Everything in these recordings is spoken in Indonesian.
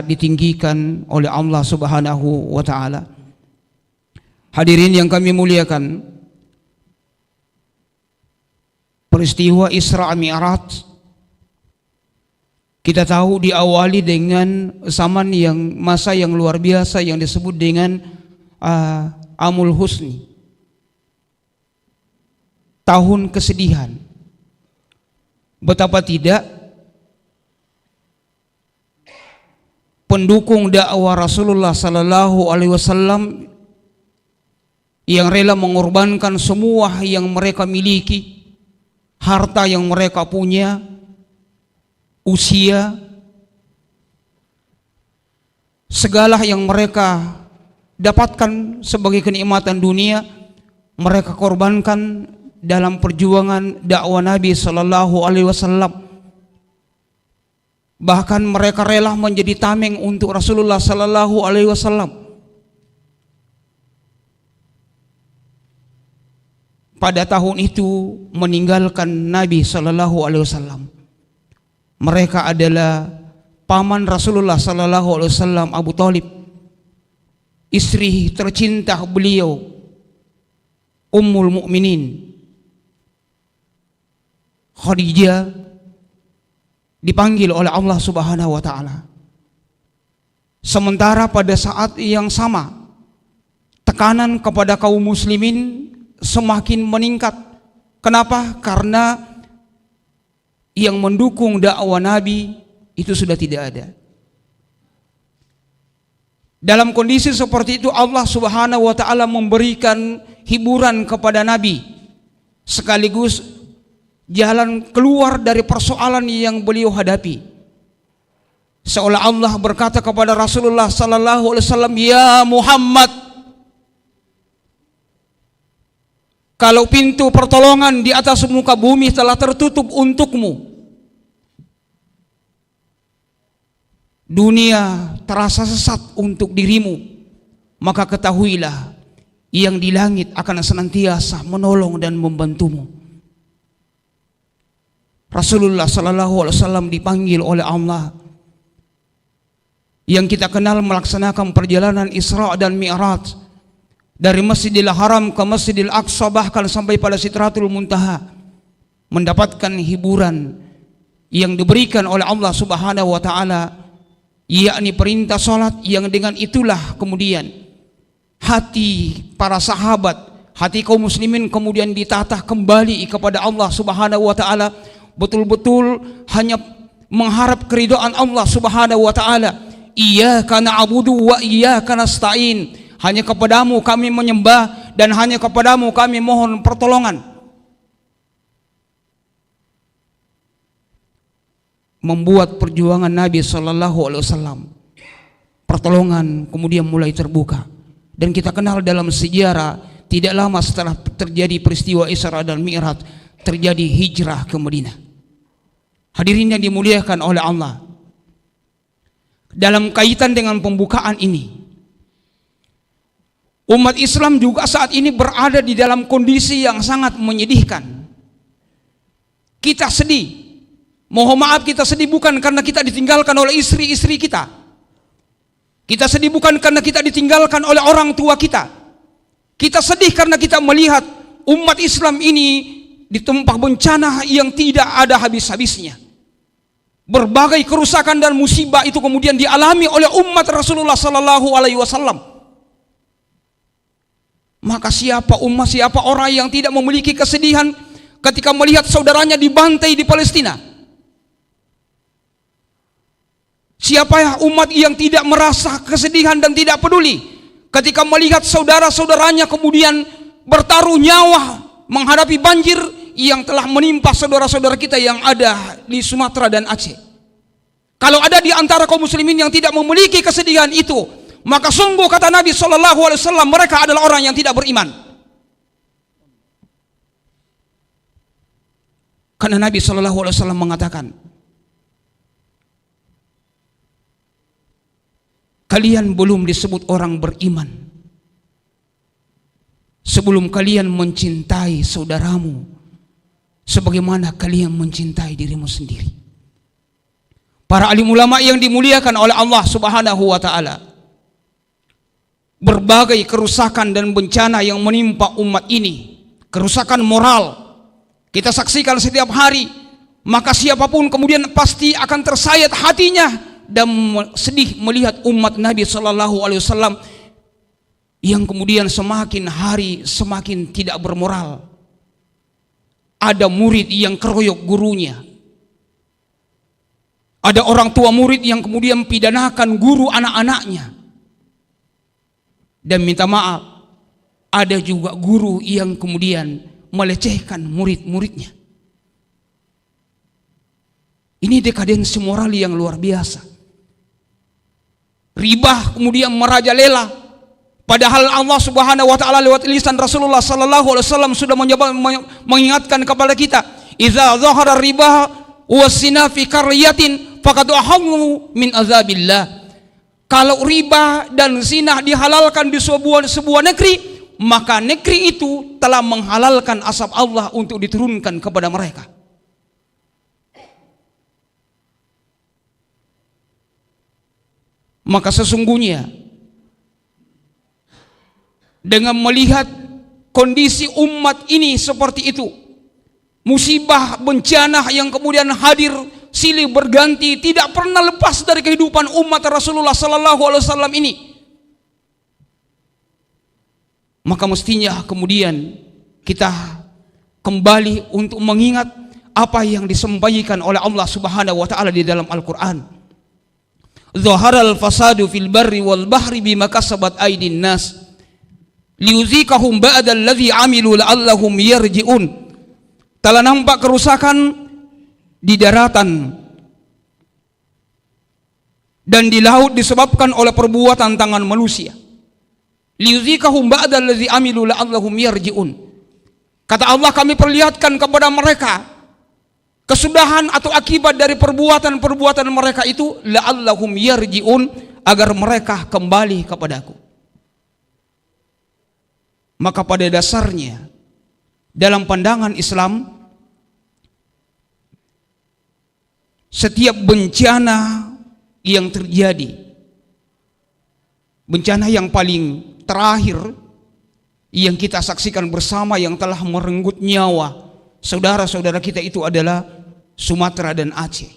ditinggikan oleh Allah Subhanahu wa taala. Hadirin yang kami muliakan, peristiwa Isra Mi'raj kita tahu diawali dengan masa yang luar biasa yang disebut dengan Amul Husni, tahun kesedihan. Betapa tidak pendukung dakwah Rasulullah sallallahu alaihi wasallam yang rela mengorbankan semua yang mereka miliki, harta yang mereka punya, usia, segala yang mereka dapatkan sebagai kenikmatan dunia, mereka korbankan dalam perjuangan dakwah Nabi sallallahu alaihi wasallam. Bahkan mereka rela menjadi tameng untuk Rasulullah sallallahu alaihi wasallam. Pada tahun itu meninggalkan Nabi sallallahu alaihi wasallam. Mereka adalah paman Rasulullah sallallahu alaihi wasallam, Abu Thalib, istri tercinta beliau, Ummul Mukminin Khadijah, dipanggil oleh Allah Subhanahu wa taala. Sementara pada saat yang sama tekanan kepada kaum muslimin semakin meningkat. Kenapa? Karena yang mendukung dakwah Nabi itu sudah tidak ada. Dalam kondisi seperti itu Allah Subhanahu wa taala memberikan hiburan kepada Nabi, sekaligus jalan keluar dari persoalan yang beliau hadapi. Seolah Allah berkata kepada Rasulullah sallallahu alaihi wasallam, "Ya Muhammad, kalau pintu pertolongan di atas muka bumi telah tertutup untukmu, dunia terasa sesat untuk dirimu, maka ketahuilah yang di langit akan senantiasa menolong dan membantumu." Rasulullah sallallahu alaihi wasallam dipanggil oleh Allah, yang kita kenal melaksanakan perjalanan Isra dan Mi'raj dari Masjidil Haram ke Masjidil Aqsa, bahkan sampai pada Sidratul Muntaha, mendapatkan hiburan yang diberikan oleh Allah Subhanahu wa taala, yakni perintah salat, yang dengan itulah kemudian hati para sahabat, hati kaum muslimin kemudian ditatah kembali kepada Allah Subhanahu wa taala, betul-betul hanya mengharap keridhaan Allah Subhanahu wa taala. Iyyaka na'budu wa iyyaka nasta'in. Hanya kepadamu kami menyembah dan hanya kepadamu kami mohon pertolongan. Membuat perjuangan Nabi sallallahu alaihi wasallam, pertolongan kemudian mulai terbuka. Dan kita kenal dalam sejarah, tidak lama setelah terjadi peristiwa Isra dan Mi'raj, terjadi hijrah ke Madinah. Hadirin yang dimuliakan oleh Allah, dalam kaitan dengan pembukaan ini, umat Islam juga saat ini berada di dalam kondisi yang sangat menyedihkan. Kita sedih. Mohon maaf, kita sedih bukan karena kita ditinggalkan oleh istri-istri kita. Kita sedih bukan karena kita ditinggalkan oleh orang tua kita. Kita sedih karena kita melihat umat Islam ini ditempa bencana yang tidak ada habis-habisnya. Berbagai kerusakan dan musibah itu kemudian dialami oleh umat Rasulullah sallallahu alaihi wasallam. Maka siapa orang yang tidak memiliki kesedihan ketika melihat saudaranya dibantai di Palestina? Siapa umat yang tidak merasa kesedihan dan tidak peduli ketika melihat saudara-saudaranya kemudian bertaruh nyawa menghadapi banjir yang telah menimpa saudara-saudara kita yang ada di Sumatera dan Aceh? Kalau ada di antara kaum muslimin yang tidak memiliki kesedihan itu, maka sungguh kata Nabi sallallahu alaihi wasallam, mereka adalah orang yang tidak beriman. Karena Nabi sallallahu alaihi wasallam mengatakan, kalian belum disebut orang beriman sebelum kalian mencintai saudaramu sebagaimana kalian mencintai dirimu sendiri. para alim ulama yang dimuliakan oleh Allah Subhanahu wa taala, berbagai kerusakan dan bencana yang menimpa umat ini, kerusakan moral kita saksikan setiap hari, maka siapapun kemudian pasti akan tersayat hatinya dan sedih melihat umat Nabi Sallallahu Alaihi Wasallam yang kemudian semakin hari semakin tidak bermoral. Ada murid yang keroyok gurunya, ada orang tua murid yang kemudian pidanakan guru anak-anaknya, dan minta maaf, ada juga guru yang kemudian melecehkan murid-muridnya. Ini dekadensi moral yang luar biasa. Ribah kemudian merajalela, padahal Allah Subhanahu wa taala lewat lisan Rasulullah sallallahu alaihi wasallam sudah mengingatkan kepada kita, "Idza zahara riba wasina fi qaryatin faqad ahammu min azabillah." Kalau riba dan zina dihalalkan di sebuah negeri, maka negeri itu telah menghalalkan azab Allah untuk diturunkan kepada mereka. Maka sesungguhnya dengan melihat kondisi umat ini seperti itu, musibah bencana yang kemudian hadir silih berganti tidak pernah lepas dari kehidupan umat Rasulullah sallallahu alaihi wasallam ini, maka mestinya kemudian kita kembali untuk mengingat apa yang disampaikan oleh Allah Subhanahu wa taala di dalam Al-Qur'an. Zaharal fasadu fil barri wal bahri bima kasabat aydin nas liuzikahum ba'dal ladzi amilu la'allahum yarji'un. Telah nampak kerusakan di daratan dan di laut disebabkan oleh perbuatan tangan manusia. Liuzikahum ba'dal ladzi amilu la'allahum yarji'un. Kata Allah, kami perlihatkan kepada mereka kesudahan atau akibat dari perbuatan-perbuatan mereka itu, la'allahum yarji'un, agar mereka kembali kepadaku. Maka pada dasarnya dalam pandangan Islam, setiap bencana yang terjadi, bencana yang paling terakhir yang kita saksikan bersama yang telah merenggut nyawa saudara-saudara kita itu adalah Sumatera dan Aceh.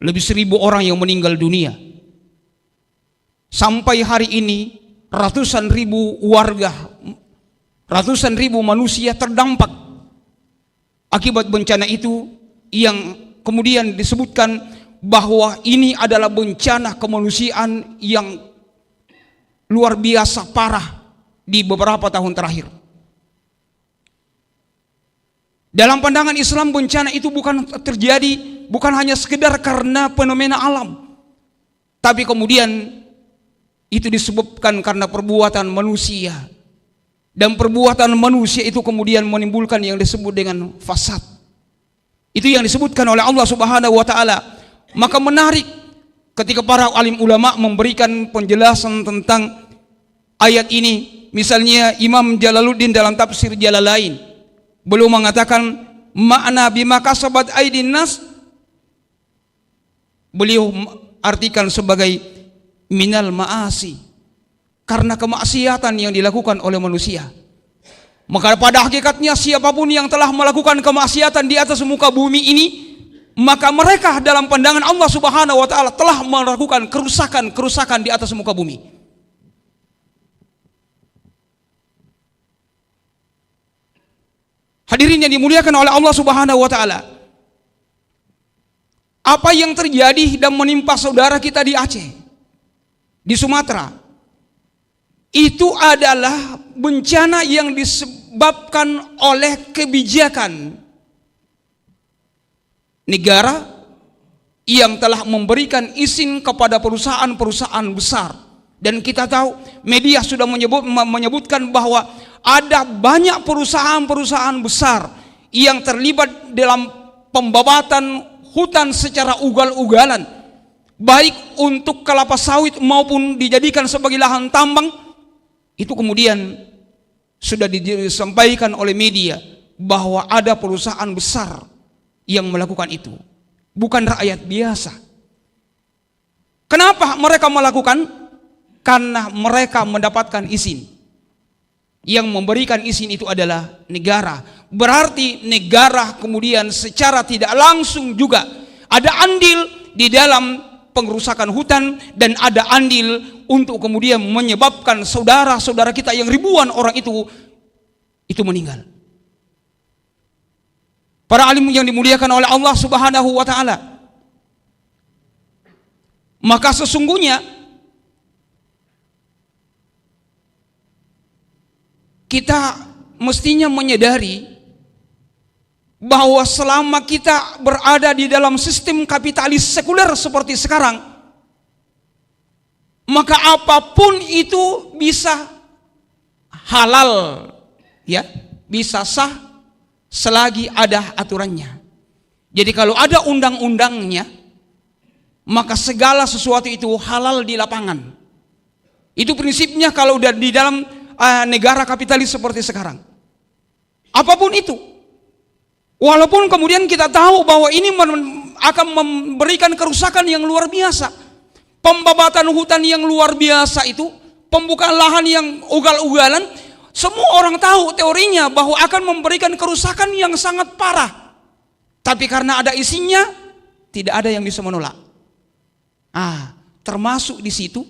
Lebih 1.000 orang yang meninggal dunia. Sampai hari ini ratusan ribu warga, ratusan ribu manusia terdampak akibat bencana itu, yang kemudian disebutkan bahwa ini adalah bencana kemanusiaan yang luar biasa parah di beberapa tahun terakhir. Dalam pandangan Islam, bencana itu bukan terjadi bukan hanya sekedar karena fenomena alam, tapi kemudian itu disebabkan karena perbuatan manusia, dan perbuatan manusia itu kemudian menimbulkan yang disebut dengan fasad. Itu yang disebutkan oleh Allah Subhanahu wa taala. Maka menarik ketika para alim ulama memberikan penjelasan tentang ayat ini. Misalnya Imam Jalaluddin dalam tafsir Jalalain belum mengatakan makna bima kasabat aydin nas, beliau artikan sebagai minal ma'asi, karena kemaksiatan yang dilakukan oleh manusia. Maka pada hakikatnya siapapun yang telah melakukan kemaksiatan di atas muka bumi ini, maka mereka dalam pandangan Allah Subhanahu wa taala telah melakukan kerusakan di atas muka bumi. Hadirin yang dimuliakan oleh Allah Subhanahu wa taala, apa yang terjadi dan menimpa saudara kita di Aceh, di Sumatera, itu adalah bencana yang disebabkan oleh kebijakan negara yang telah memberikan izin kepada perusahaan-perusahaan besar. Dan kita tahu media sudah menyebutkan bahwa ada banyak perusahaan-perusahaan besar yang terlibat dalam pembabatan hutan secara ugal-ugalan, baik untuk kelapa sawit maupun dijadikan sebagai lahan tambang. Itu kemudian sudah disampaikan oleh media bahwa ada perusahaan besar yang melakukan itu. bukan rakyat biasa. Kenapa mereka melakukan? Karena mereka mendapatkan izin. Yang memberikan izin itu adalah negara. Berarti negara kemudian secara tidak langsung juga ada andil di dalam pengerusakan hutan, dan ada andil untuk kemudian menyebabkan saudara-saudara kita yang ribuan orang itu meninggal. Para alim yang dimuliakan oleh Allah Subhanahu wa taala, maka sesungguhnya kita mestinya menyadari bahwa selama kita berada di dalam sistem kapitalis sekuler seperti sekarang, maka apapun itu bisa halal, ya, bisa sah selagi ada aturannya. Jadi kalau ada undang-undangnya, maka segala sesuatu itu halal di lapangan. Itu prinsipnya kalau udah di dalam negara kapitalis seperti sekarang. Apapun itu. Walaupun kemudian kita tahu bahwa ini akan memberikan kerusakan yang luar biasa. Pembabatan hutan yang luar biasa itu, pembukaan lahan yang ugal-ugalan, semua orang tahu teorinya bahwa akan memberikan kerusakan yang sangat parah. Tapi karena ada isinya, tidak ada yang bisa menolak. Termasuk di situ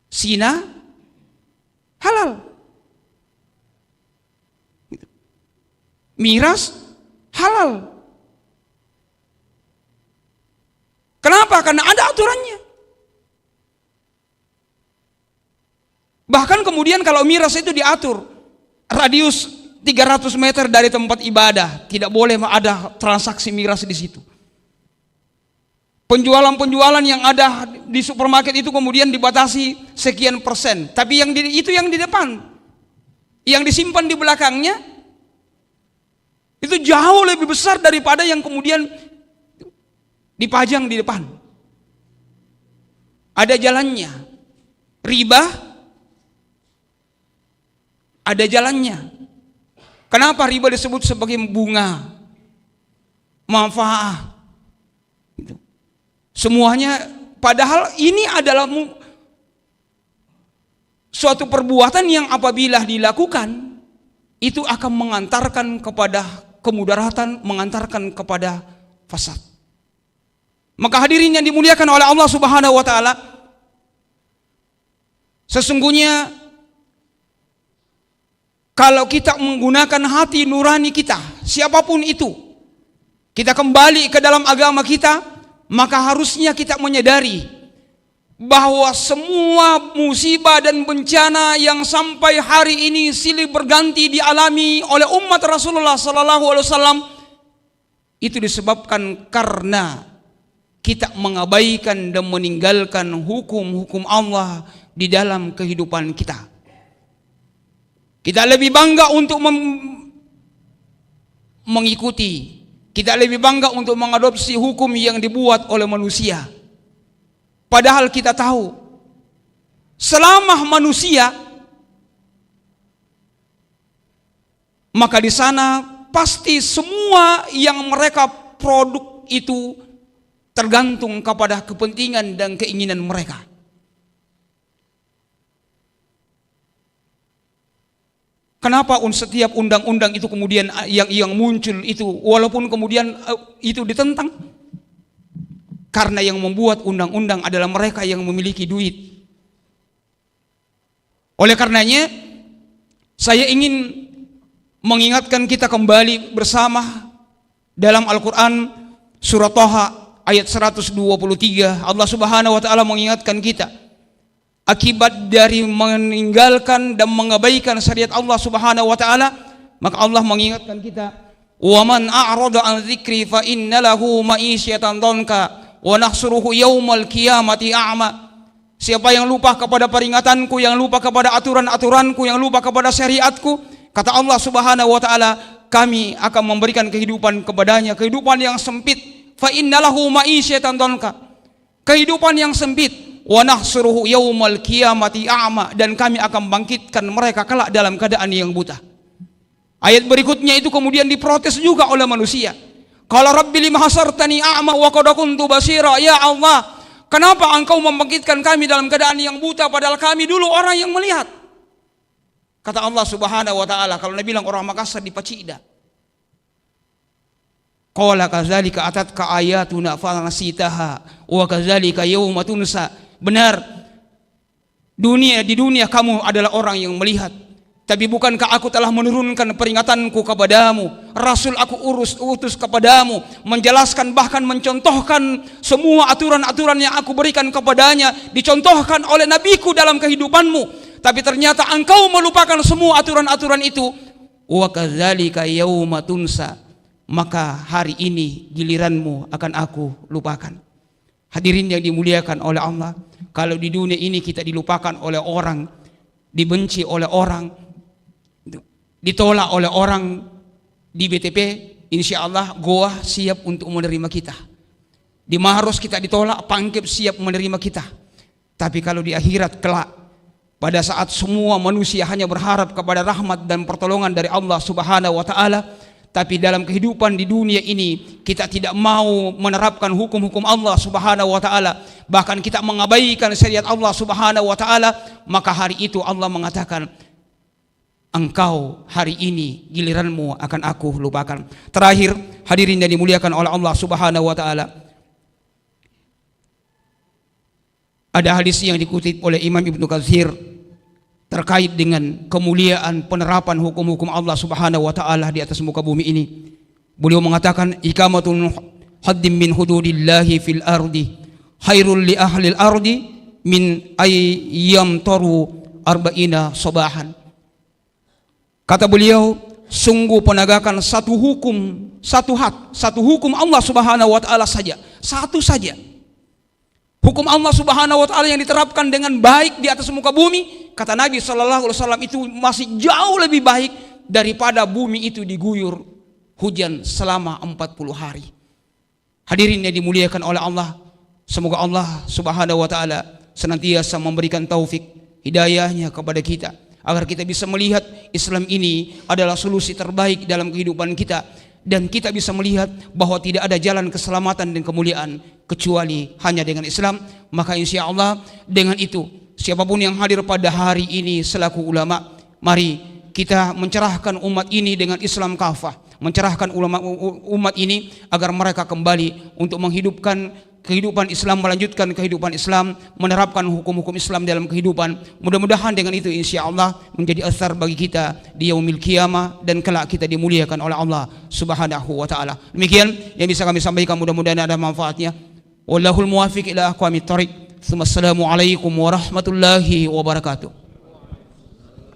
zina halal, miras halal. Kenapa? Karena ada aturannya. Bahkan kemudian kalau miras itu diatur radius 300 meter dari tempat ibadah, tidak boleh ada transaksi miras di situ. Penjualan-penjualan yang ada di supermarket itu kemudian dibatasi sekian persen. Tapi itu yang di depan, yang disimpan di belakangnya itu jauh lebih besar daripada yang kemudian dipajang di depan. Ada jalannya. Riba ada jalannya. Kenapa riba disebut sebagai bunga manfaat? Semuanya, padahal ini adalah suatu perbuatan yang apabila dilakukan itu akan mengantarkan kepada kemudaratan, mengantarkan kepada fasad. Maka hadirin yang dimuliakan oleh Allah Subhanahu wa taala, sesungguhnya kalau kita menggunakan hati nurani kita, siapapun itu, kita kembali ke dalam agama kita, maka harusnya kita menyadari bahwa semua musibah dan bencana yang sampai hari ini silih berganti dialami oleh umat Rasulullah sallallahu alaihi wasallam itu disebabkan karena kita mengabaikan dan meninggalkan hukum-hukum Allah di dalam kehidupan kita. Kita lebih bangga untuk mengikuti, kita lebih bangga untuk mengadopsi hukum yang dibuat oleh manusia. Padahal kita tahu, selama manusia, maka di sana pasti semua yang mereka produk itu tergantung kepada kepentingan dan keinginan mereka. Kenapa setiap undang-undang itu kemudian yang muncul itu, walaupun kemudian itu ditentang? Karena yang membuat undang-undang adalah mereka yang memiliki duit. Oleh karenanya, saya ingin mengingatkan kita kembali bersama dalam Al-Quran Surah Thaha ayat 123. Allah Subhanahu wa taala mengingatkan kita akibat dari meninggalkan dan mengabaikan syariat Allah Subhanahu wa taala, maka Allah mengingatkan kita, "Wa man a'rada an dzikri fa inna lahu ma'isyatan dhanka wa nahsuruhu yaumal qiyamati a'ma." Siapa yang lupa kepada peringatanku, yang lupa kepada aturan-aturanku, yang lupa kepada syariatku, kata Allah Subhanahu wa taala, kami akan memberikan kehidupan kepadanya, kehidupan yang sempit. Fa inna lahu ma'isyatan dhanka, kehidupan yang sempit. Wa nahsuruhu yaumal qiyamati a'ma, dan kami akan bangkitkan mereka kelak dalam keadaan yang buta. Ayat berikutnya itu kemudian diprotes juga oleh manusia. Qala rabbi lima hasartani a'ma wa qad kuntu basira. Ya Allah, kenapa engkau membangkitkan kami dalam keadaan yang buta padahal kami dulu orang yang melihat? Kata Allah Subhanahu wa taala, kalau Nabi bilang orang Makassar di Pacida. Qala kadzalika atatka ayatuna fanasitaha wa kadzalika yauma tunsa. Benar, di dunia kamu adalah orang yang melihat, tapi bukankah aku telah menurunkan peringatanku kepadamu, Rasul aku utus kepadamu, menjelaskan bahkan mencontohkan semua aturan-aturan yang aku berikan kepadanya, dicontohkan oleh nabiku dalam kehidupanmu, tapi ternyata engkau melupakan semua aturan-aturan itu. Wa kadzalika yauma tunsa, maka hari ini giliranmu akan aku lupakan. Hadirin yang dimuliakan oleh Allah, kalau di dunia ini kita dilupakan oleh orang, dibenci oleh orang, ditolak oleh orang di BTP, insya Allah Goa siap untuk menerima kita. Di Maros kita ditolak, Pangkep siap menerima kita. Tapi kalau di akhirat kelak, pada saat semua manusia hanya berharap kepada rahmat dan pertolongan dari Allah Subhanahu wa taala, tapi dalam kehidupan di dunia ini kita tidak mau menerapkan hukum-hukum Allah Subhanahu wa taala, bahkan kita mengabaikan syariat Allah Subhanahu wa taala, maka hari itu Allah mengatakan, engkau hari ini giliranmu akan aku lupakan. Terakhir, hadirin yang dimuliakan oleh Allah Subhanahu wa taala, ada hadis yang dikutip oleh Imam Ibnu Katsir terkait dengan kemuliaan penerapan hukum-hukum Allah Subhanahu wa taala di atas muka bumi ini. Beliau mengatakan, iqamatul haddim min hududillahi fil ardi khairul li ahli al-ardi min ayyam taru arba'ina sabahan. Kata beliau, sungguh penegakan satu hukum Allah Subhanahu wa taala saja, satu saja. Hukum Allah Subhanahu wa taala yang diterapkan dengan baik di atas muka bumi, kata Nabi sallallahu alaihi wasallam, itu masih jauh lebih baik daripada bumi itu diguyur hujan selama 40 hari. Hadirin yang dimuliakan oleh Allah, semoga Allah Subhanahu wa taala senantiasa memberikan taufik hidayahnya kepada kita, agar kita bisa melihat Islam ini adalah solusi terbaik dalam kehidupan kita, dan kita bisa melihat bahwa tidak ada jalan keselamatan dan kemuliaan kecuali hanya dengan Islam. Maka insya Allah dengan itu, siapapun yang hadir pada hari ini selaku ulama, mari kita mencerahkan umat ini dengan Islam kafah, mencerahkan umat ini agar mereka kembali untuk menghidupkan kehidupan Islam, melanjutkan kehidupan Islam, menerapkan hukum-hukum Islam dalam kehidupan. Mudah-mudahan dengan itu insya Allah menjadi asar bagi kita di yaumil qiyamah, dan kelak kita dimuliakan oleh Allah Subhanahu wa taala. Demikian yang bisa kami sampaikan, mudah-mudahan ada manfaatnya. Wallahul muwaffiq ila aqwamit thoriq. Assalamualaikum warahmatullahi wabarakatuh.